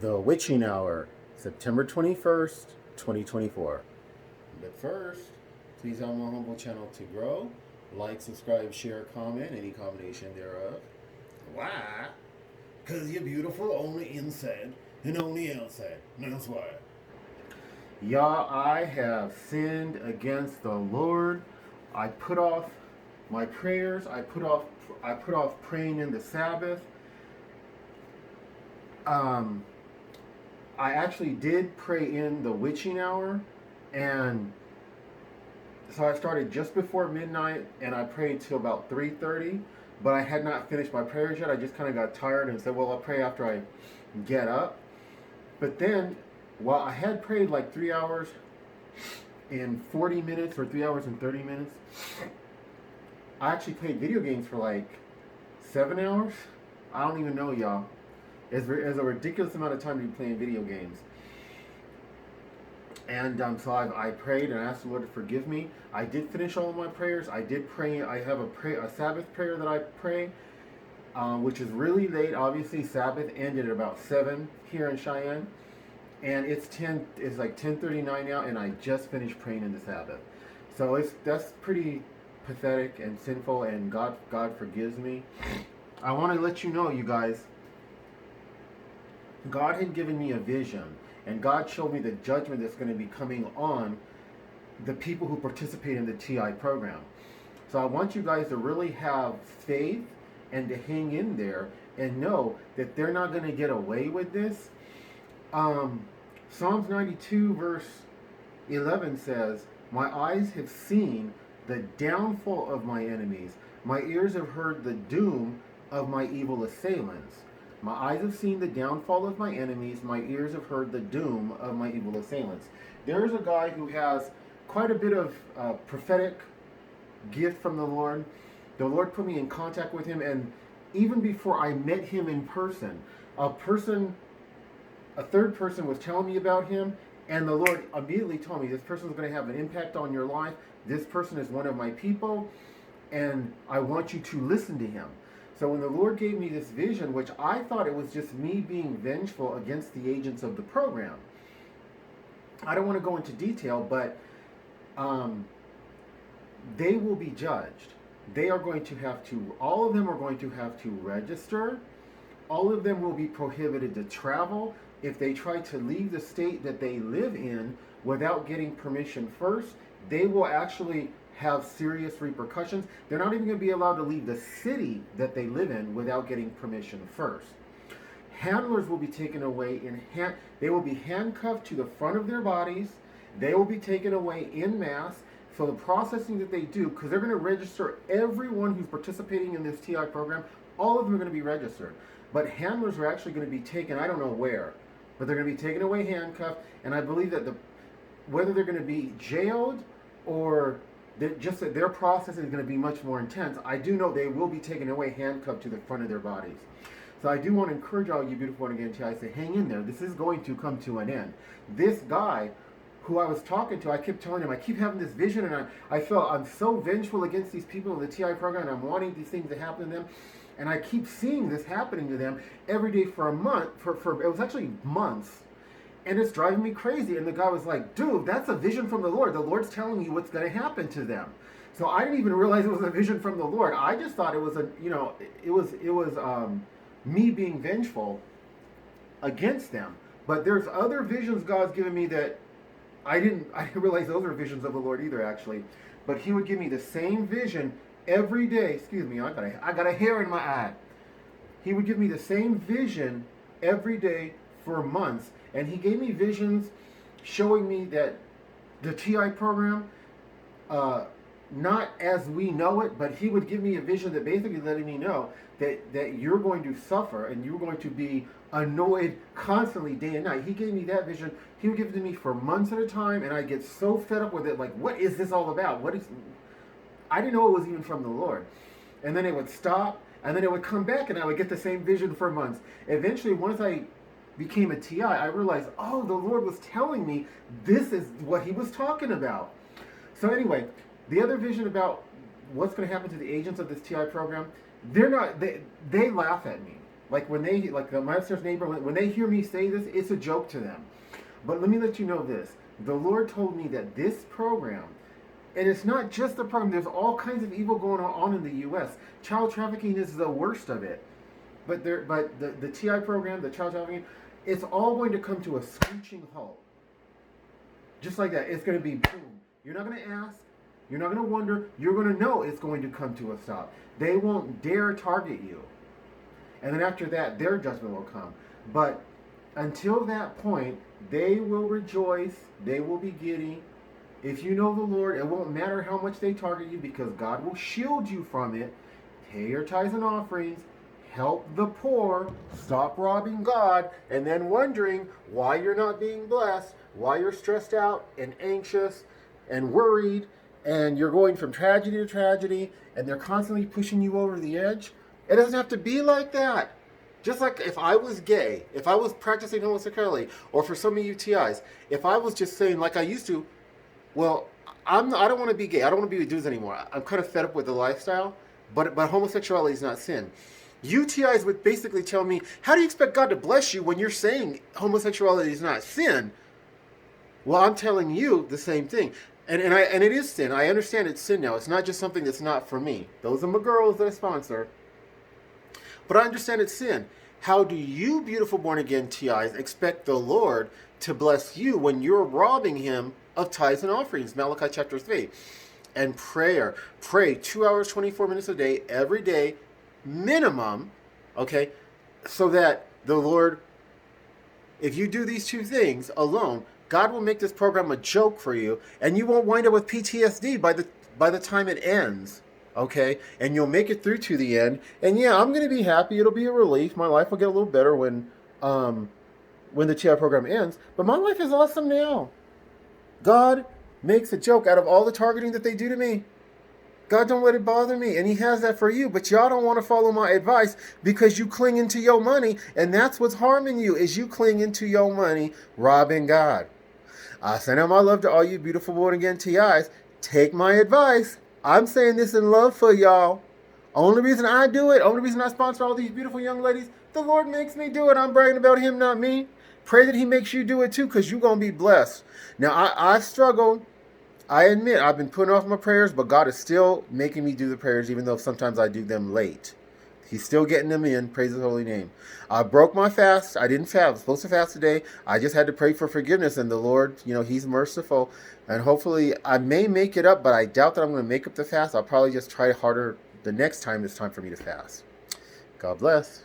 The Witching Hour, September 21st, 2024. But first, please help my humble channel to grow. Like, subscribe, share, comment, any combination thereof. Why? Because you're beautiful only inside and only outside. That's why. Y'all, I have sinned against the Lord. I put off my prayers. I put off praying in the Sabbath. I actually did pray in the witching hour, and so I started just before midnight, and I prayed till about 3:30. But I had not finished my prayers yet. I just kind of got tired and said, "Well, I'll pray after I get up." But then, while I had prayed like 3 hours and 40 minutes or 3 hours and 30 minutes, I actually played video games for like 7 hours. I don't even know, y'all. It's a ridiculous amount of time to be playing video games. And so I prayed and asked the Lord to forgive me. I did finish all of my prayers. I did pray. I have a Sabbath prayer that I pray, which is really late. Obviously, Sabbath ended at about 7 here in Cheyenne, and it's like 10:39 now, and I just finished praying in the Sabbath. So that's pretty pathetic and sinful, and God forgives me. I want to let you know, you guys. God had given me a vision, and God showed me the judgment that's going to be coming on the people who participate in the TI program. So I want you guys to really have faith and to hang in there and know that they're not going to get away with this. Psalms 92 verse 11 says, "My eyes have seen the downfall of my enemies. My ears have heard the doom of my evil assailants." My eyes have seen the downfall of my enemies. My ears have heard the doom of my evil assailants. There is a guy who has quite a bit of prophetic gift from the Lord. The Lord put me in contact with him, and even before I met him in person, a third person was telling me about him, and the Lord immediately told me, this person is going to have an impact on your life. This person is one of my people, and I want you to listen to him. So when the Lord gave me this vision, which I thought it was just me being vengeful against the agents of the program, I don't want to go into detail, but they will be judged. They are going to have to, all of them are going to have to register. All of them will be prohibited to travel. If they try to leave the state that they live in without getting permission first, they will actually have serious repercussions. They're not even going to be allowed to leave the city that they live in without getting permission first. Handlers will be taken away they will be handcuffed to the front of their bodies. They will be taken away en masse. So the processing that they do, because they're going to register everyone who's participating in this TI program, all of them are going to be registered. But handlers are actually going to be taken, I don't know where, but they're going to be taken away handcuffed. And I believe that whether they're going to be jailed or just that their process is going to be much more intense, I do know they will be taken away handcuffed to the front of their bodies. So I do want to encourage all you beautiful and again TIs to hang in there. This is going to come to an end. This guy who I was talking to, I kept telling him, I keep having this vision, and I felt I'm so vengeful against these people in the TI program, and I'm wanting these things to happen to them. And I keep seeing this happening to them every day for a month, it was actually months. And it's driving me crazy. And the guy was like, "Dude, that's a vision from the Lord. The Lord's telling you what's going to happen to them." So I didn't even realize it was a vision from the Lord. I just thought it was me being vengeful against them. But there's other visions God's given me that I didn't realize those were visions of the Lord either, actually. But he would give me the same vision every day. Excuse me, I got a hair in my eye. He would give me the same vision every day for months. And he gave me visions showing me that the TI program, not as we know it, but he would give me a vision that basically letting me know that you're going to suffer and you're going to be annoyed constantly day and night. He gave me that vision. He would give it to me for months at a time, and I get so fed up with it. Like, what is this all about? I didn't know it was even from the Lord. And then it would stop, and then it would come back, and I would get the same vision for months. Eventually, once I became a TI, I realized, oh, the Lord was telling me this is what he was talking about. So anyway, the other vision about what's going to happen to the agents of this TI program, they laugh at me. Like my upstairs neighbor, when they hear me say this, it's a joke to them. But let me let you know this. The Lord told me that this program, and it's not just the program, there's all kinds of evil going on in the U.S. Child trafficking is the worst of it. But the TI program, the child trafficking, it's all going to come to a screeching halt. Just like that. It's going to be boom. You're not going to ask. You're not going to wonder. You're going to know it's going to come to a stop. They won't dare target you. And then after that, their judgment will come. But until that point, they will rejoice. They will be giddy. If you know the Lord, it won't matter how much they target you because God will shield you from it. Pay your tithes and offerings. Help the poor. Stop robbing God. And then wondering why you're not being blessed. Why you're stressed out and anxious and worried. And you're going from tragedy to tragedy. And they're constantly pushing you over the edge. It doesn't have to be like that. Just like if I was gay, if I was practicing homosexuality, or for some of you TIs, if I was just saying like I used to, well, I don't want to be gay. I don't want to be with dudes anymore. I'm kind of fed up with the lifestyle, but homosexuality is not sin. You TIs would basically tell me, how do you expect God to bless you when you're saying homosexuality is not sin? Well, I'm telling you the same thing. And it is sin. I understand it's sin now. It's not just something that's not for me. Those are my girls that I sponsor. But I understand it's sin. How do you, beautiful born-again TIs, expect the Lord to bless you when you're robbing him of tithes and offerings? Malachi chapter 3. And prayer. Pray 2 hours, 24 minutes a day, every day, minimum, okay? So that the Lord, if you do these two things alone, God will make this program a joke for you, and you won't wind up with PTSD by the time it ends. Okay, and you'll make it through to the end. And yeah, I'm gonna be happy. It'll be a relief. My life will get a little better when the TI program ends. But my life is awesome now. God makes a joke out of all the targeting that they do to me. God don't let it bother me, and He has that for you. But y'all don't want to follow my advice because you cling into your money, and that's what's harming you. Is you cling into your money, robbing God. I send out my love to all you beautiful born again TIs. Take my advice. I'm saying this in love for y'all. Only reason I do it, only reason I sponsor all these beautiful young ladies, the Lord makes me do it. I'm bragging about Him, not me. Pray that He makes you do it too, because you're going to be blessed. Now, I struggle. I admit I've been putting off my prayers, but God is still making me do the prayers, even though sometimes I do them late. He's still getting them in. Praise His holy name. I broke my fast. I didn't fast. I was supposed to fast today. I just had to pray for forgiveness. And the Lord, He's merciful. And hopefully I may make it up, but I doubt that I'm going to make up the fast. I'll probably just try harder the next time it's time for me to fast. God bless.